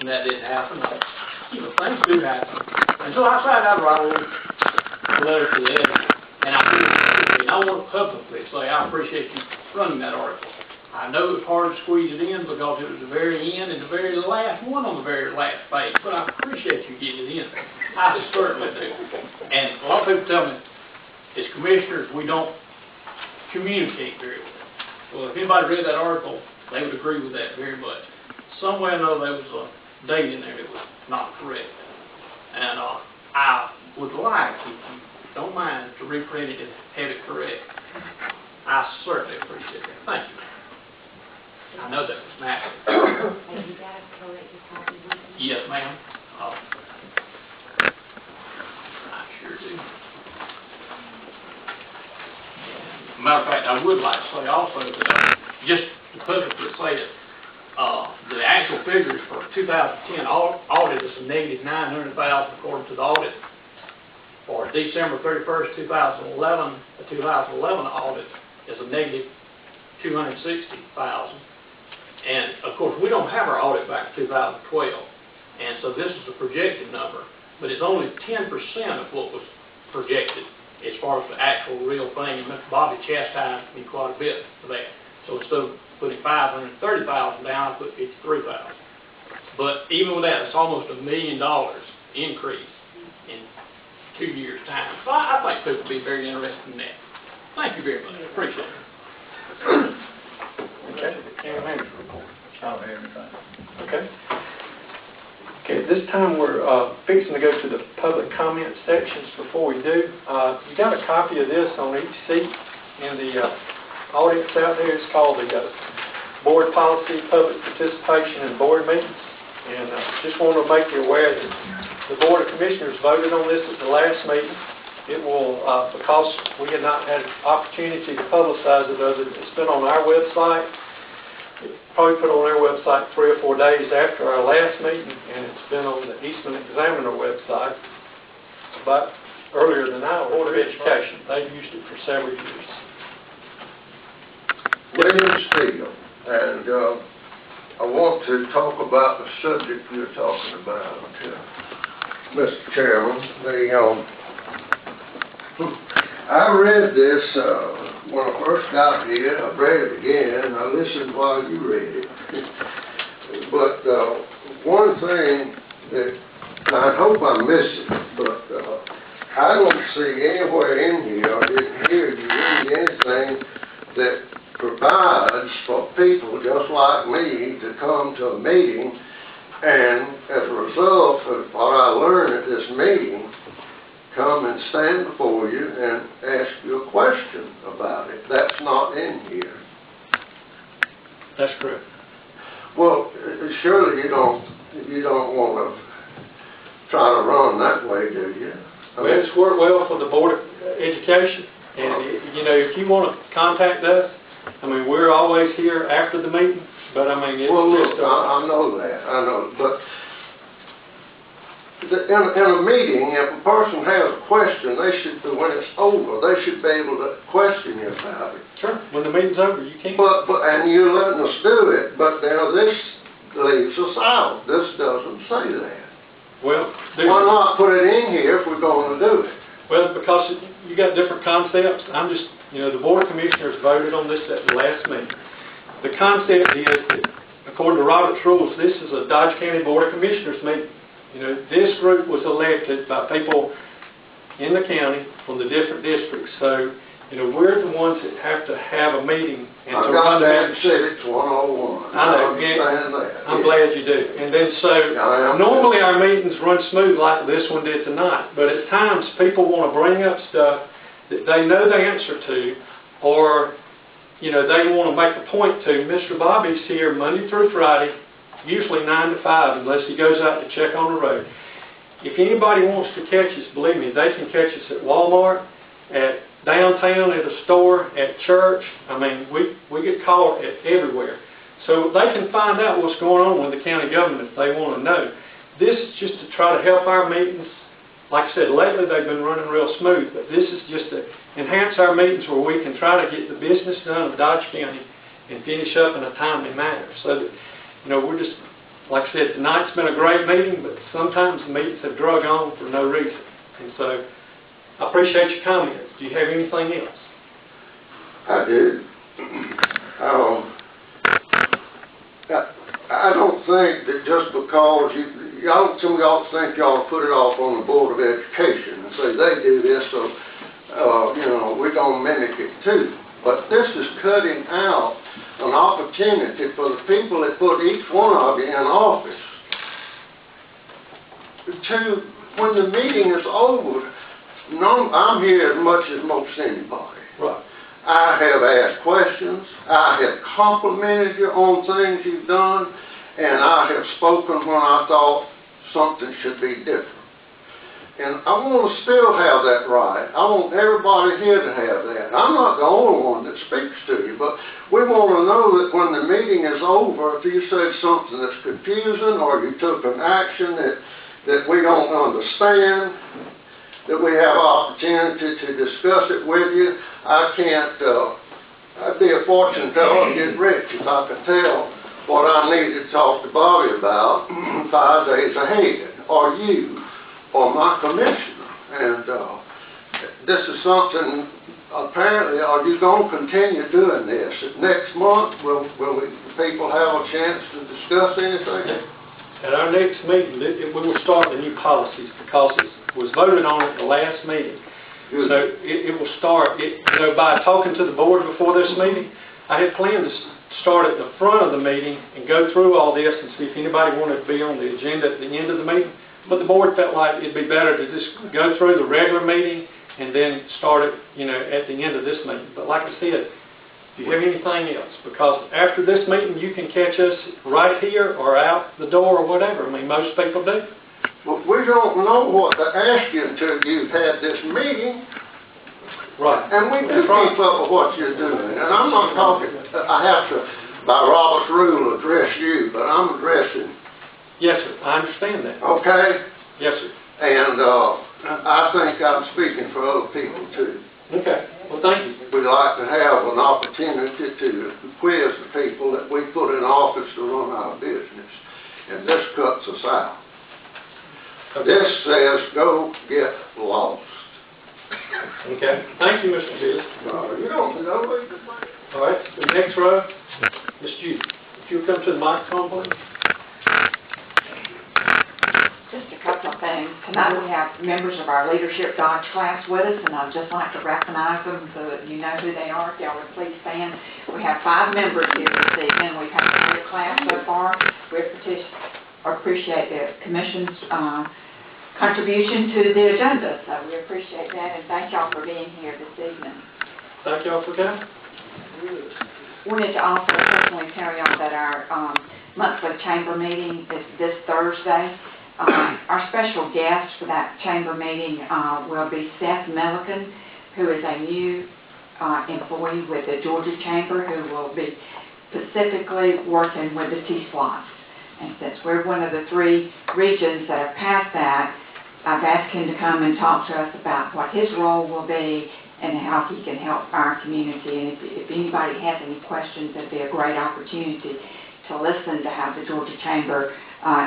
and that didn't happen. Things do happen. And so I decided I'd write a little letter to the editor, and I want to publicly say I appreciate you running that article. I know it was hard to squeeze it in because it was the very end and the very last one on the very last page, but I appreciate you getting it in. I certainly do. And a lot of people tell me, as commissioners, we don't communicate very well. Well, if anybody read that article, they would agree with that very much. Some way or another, there was a date in there that was not correct. And I would like, if you don't mind, to reprint it and have it correct. I certainly appreciate that. Thank you. I know that was Matt. Have you got a corrected copy with you? Yes, ma'am. I sure do. Matter of fact, I would like to say also that, just to publicly say that, the actual figures for 2010 audit is a negative $900,000 according to the audit. For December 31st, 2011, the 2011 audit is a negative $260,000. And of course, we don't have our audit back to 2012, and so this is a projected number, but it's only 10% of what was projected as far as the actual real thing. And Mr. Bobby chastised me quite a bit for that. So instead of putting $530,000 down, I put $53,000. But even with that, it's almost $1 million increase in 2 years' time. So I think people will be very interested in that. Thank you very much. Appreciate it. Okay. County manager report. I don't have anything. Okay. Okay, at this time we're fixing to go to the public comment sections. Before we do, you got a copy of this on each seat in the audience out there. It's called the Board Policy, Public Participation in Board Meetings. And just want to make you aware that the Board of Commissioners voted on this at the last meeting. It will, because we had not had an opportunity to publicize it other than it's been on our website. It probably put on our website 3 or 4 days after our last meeting, and it's been on the Eastman Examiner website about earlier than our Board of Education. They've used it for several years. William Steele, and I want to talk about the subject you're talking about, Mr. Chairman. I read this when I first got here. I read it again. I listened while you read it. But one thing that I hope I missed it, but I don't see anywhere in here, I didn't hear you read anything that provides for people just like me to come to a meeting and as a result of what I learned at this meeting, come and stand before you and ask you a question about it. That's not in here. That's correct. Well, surely you don't want to try to run that way, do you? Well, it's worked well for the Board of Education, and you know, if you want to contact us, I mean, we're always here after the meeting. But I mean, it's well, look, I know that. I know, but. In a meeting, if a person has a question, they should, when it's over, they should be able to question you about it. Sure. When the meeting's over, you can't. And you're letting us do it, but now this leaves us out. This doesn't say that. Well, why not put it in here if we're going to do it? Well, because you got different concepts. I'm just, you know, the Board of Commissioners voted on this at the last meeting. The concept is that, according to Robert's rules, this is a Dodge County Board of Commissioners meeting. You know, this group was elected by people in the county from the different districts. So, you know, we're the ones that have to have a meeting. And I've got that Civics 101. I know. I'm glad you do. And then so, normally our meetings run smooth like this one did tonight. But at times, people want to bring up stuff that they know the answer to, or, you know, they want to make a point to. Mr. Bobby's here Monday through Friday, usually 9 to 5, unless he goes out to check on the road. If anybody wants to catch us, believe me, they can catch us at Walmart, at downtown, at a store, at church. I mean, we get called at everywhere. So they can find out what's going on with the county government if they want to know. This is just to try to help our meetings. Like I said, lately they've been running real smooth, but this is just to enhance our meetings where we can try to get the business done of Dodge County and finish up in a timely manner. So that, you know, we're just Like I said, tonight's been a great meeting, but sometimes the meetings have drug on for no reason. And so, I appreciate your comments. Do you have anything else? I do. I don't think that just because some of y'all think y'all put it off on the Board of Education and say they do this, so, we're going to mimic it too. But this is cutting out an opportunity for the people that put each one of you in office to, when the meeting is over, I'm here as much as most anybody. Right. I have asked questions, I have complimented you on things you've done, and I have spoken when I thought something should be different. And I want to still have that right. I want everybody here to have that. I'm not the only one that speaks to you, but we want to know that when the meeting is over, if you said something that's confusing or you took an action that we don't understand, that we have opportunity to discuss it with you. I'd be a fortune teller and get rich if I could tell what I need to talk to Bobby about 5 days ahead, or you, or my commissioner. And this is something, apparently, are you going to continue doing this? Next month, will people have a chance to discuss anything? At our next meeting, we will start the new policies because it was voted on at the last meeting. Good. So it will start, by talking to the board before this meeting, I had planned to start at the front of the meeting and go through all this and see if anybody wanted to be on the agenda at the end of the meeting. But the board felt like it'd be better to just go through the regular meeting and then start it, at the end of this meeting. But like I said, do you have anything else? Because after this meeting, you can catch us right here or out the door or whatever. I mean, most people do. Well, we don't know what to ask you until you've had this meeting. Right. And we do keep up with what you're doing. And I'm not talking, I have to, by Robert's rule, address you, but I'm addressing. Yes, sir. I understand that. Okay? Yes, sir. And I think I'm speaking for other people too. Okay. Well, thank you. We'd like to have an opportunity to quiz the people that we put in office to run our business. And this cuts us out. Okay. This says go get lost. Okay. Thank you, Mr. Bills. You don't know. All right. The next row, Ms. Judy. If you'll come to the microphone, please. Just a couple of things. Tonight we have members of our Leadership Dodge class with us, and I'd just like to recognize them so that you know who they are. If y'all would please stand. We have 5 members here this evening. We've had a great class so far. We appreciate the Commission's contribution to the agenda, so we appreciate that, and thank y'all for being here this evening. Thank y'all for coming. Wanted to also personally tell y'all that our monthly chamber meeting is this Thursday. Our special guest for that chamber meeting will be Seth Milliken, who is a new employee with the Georgia Chamber, who will be specifically working with the T-SPLOST. And since we're one of the 3 regions that have passed that, I've asked him to come and talk to us about what his role will be and how he can help our community. And if anybody has any questions, it'd be a great opportunity to listen to how the Georgia Chamber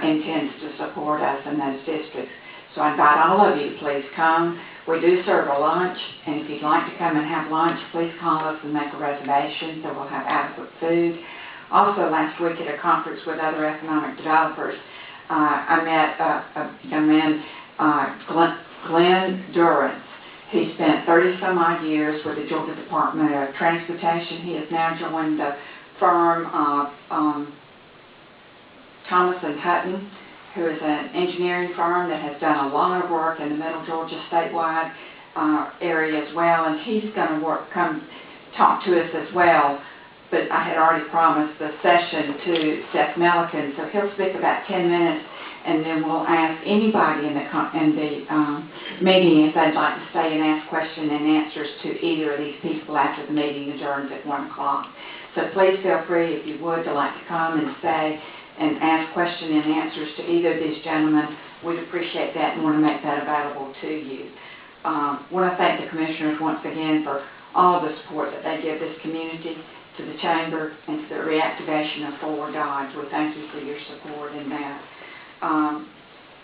intends to support us in those districts. So I invite all of you to please come. We do serve a lunch, and if you'd like to come and have lunch, please call us and make a reservation so we'll have adequate food. Also, last week at a conference with other economic developers, I met a young man, Glenn Durrance. He spent 30-some-odd years with the Georgia Department of Transportation. He has now joined the firm of Thomas & Hutton, who is an engineering firm that has done a lot of work in the Middle Georgia statewide area as well. And he's going to come talk to us as well. But I had already promised the session to Seth Milliken, so he'll speak about 10 minutes, and then we'll ask anybody in the meeting if they'd like to stay and ask question and answers to either of these people after the meeting adjourns at 1 o'clock. So please feel free, if you would, to like to come and stay and ask question and answers to either of these gentlemen. We'd appreciate that and want to make that available to you. Want to thank the commissioners once again for all of the support that they give this community. to the chamber and to the reactivation of Forward Dodge. We thank you for your support in that.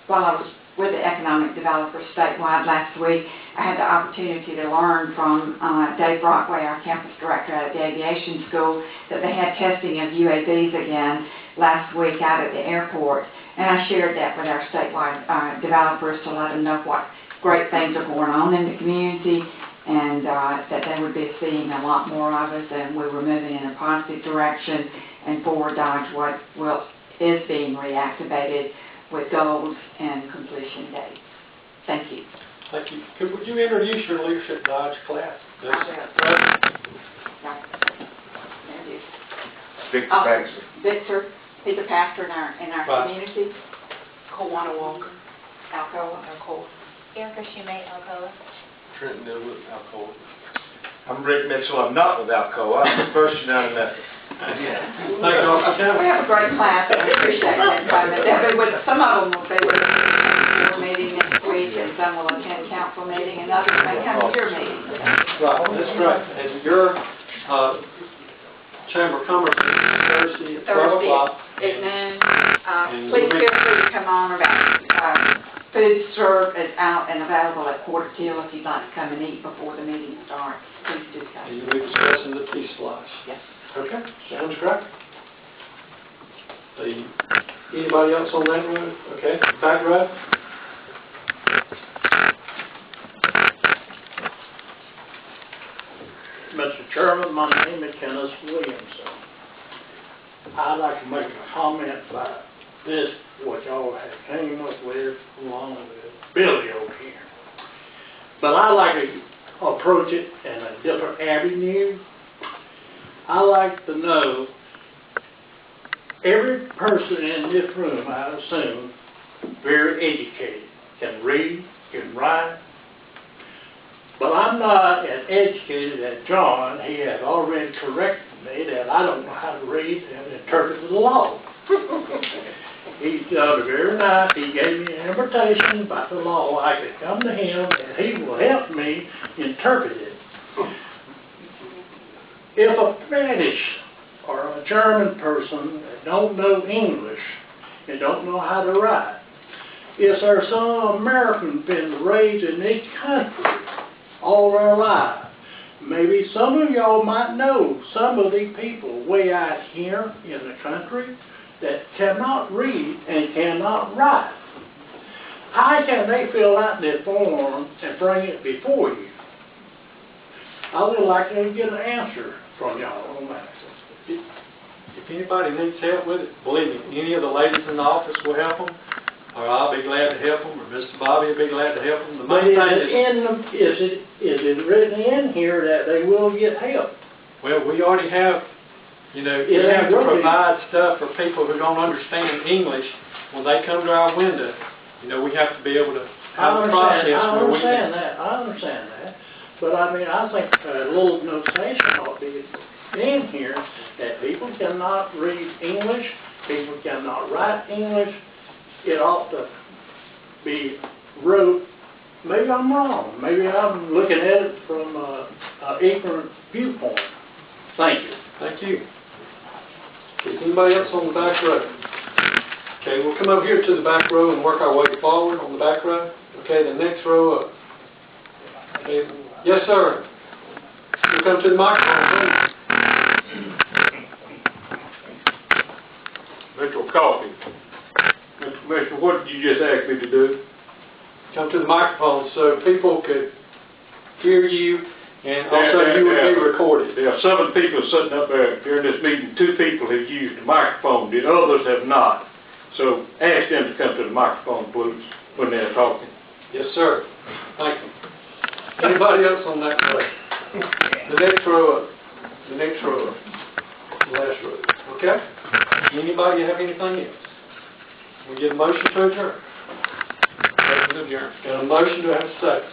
While I was with the economic developers statewide last week, I had the opportunity to learn from Dave Brockway, our campus director at the aviation school, that they had testing of UAVs again last week out at the airport. And I shared that with our statewide developers to let them know what great things are going on in the community, and that they would be seeing a lot more of us, and we were moving in a positive direction, and Forward Dodge is being reactivated with goals and completion dates. Thank you. Thank you. Would you introduce your Leadership Dodge class? I will. Right. There it is. Victor Baxter. Victor, he's a pastor in our Right. community. Kawana Walker. Alcoa. Erica Shumate, Alcoa. Trenton Millwood, Alcoa. I'm Rick Mitchell. I'm not with Alcoa. I'm the First United Methodist. Thank you all for We coming. have a great class, and we appreciate that employment. They'll be with, some of them will be with us at your meeting next week, and some will attend council meeting, and others may come to your meeting. Right, that's great. And your Chamber of Commerce is Thursday at 12 o'clock. At noon. Please feel free to come on about, food served is out and available at quarter till if you'd like to come and eat before the meeting starts. Please do so. And you'll be discussing the peace flies. Yes. Okay, sounds great. Anybody else on that road? Okay, back row? Mr. Chairman, my name is Kenneth Williamson. I'd like to make a comment about this, what y'all have came up with, along with Billy over here. But I like to approach it in a different avenue. I like to know every person in this room, I assume, very educated, can read, can write. But I'm not as educated as John. He has already corrected me that I don't know how to read and interpret the law. He's done very nice. He gave me an invitation about the law. I could come to him and he will help me interpret it. If a Spanish or a German person that don't know English and don't know how to write, is there some American been raised in this country all their lives? Maybe some of y'all might know some of these people way out here in the country that cannot read and cannot write. How can they fill out their form and bring it before you? I would like to get an answer from y'all on that. If anybody needs help with it, believe me, any of the ladies in the office will help them, or I'll be glad to help them, or Mr. Bobby will be glad to help them. The But main is thing it written in here that they will get help? well, we already have, we Yeah, have to really. provide stuff for people who don't understand English. When they come to our window, we have to be able to have a process where we can. I understand that. But I mean, I think a little notation ought to be in here that people cannot read English, people cannot write English. It ought to be wrote, maybe I'm wrong, maybe I'm looking at it from an ignorant viewpoint. Thank you. Thank you. Is anybody else on the back row? Okay, we'll come over here to the back row and work our way forward on the back row. Okay, the next row up. Okay. Yes, sir. You come to the microphone, please. Mitchell Coffee. Mr. Commissioner, what did you just ask me to do? Come to the microphone so people could hear you, and also you would be recorded. There are 7 people sitting up there during this meeting. 2 people have used the microphone. The others have not. So ask them to come to the microphone, please, when they're talking. Yes, sir. Thank you. Anybody else on that row? The next row up. The next row up. The last row. Okay? Anybody have anything else? We get a motion to adjourn. Motion to adjourn. Got a motion to have a second.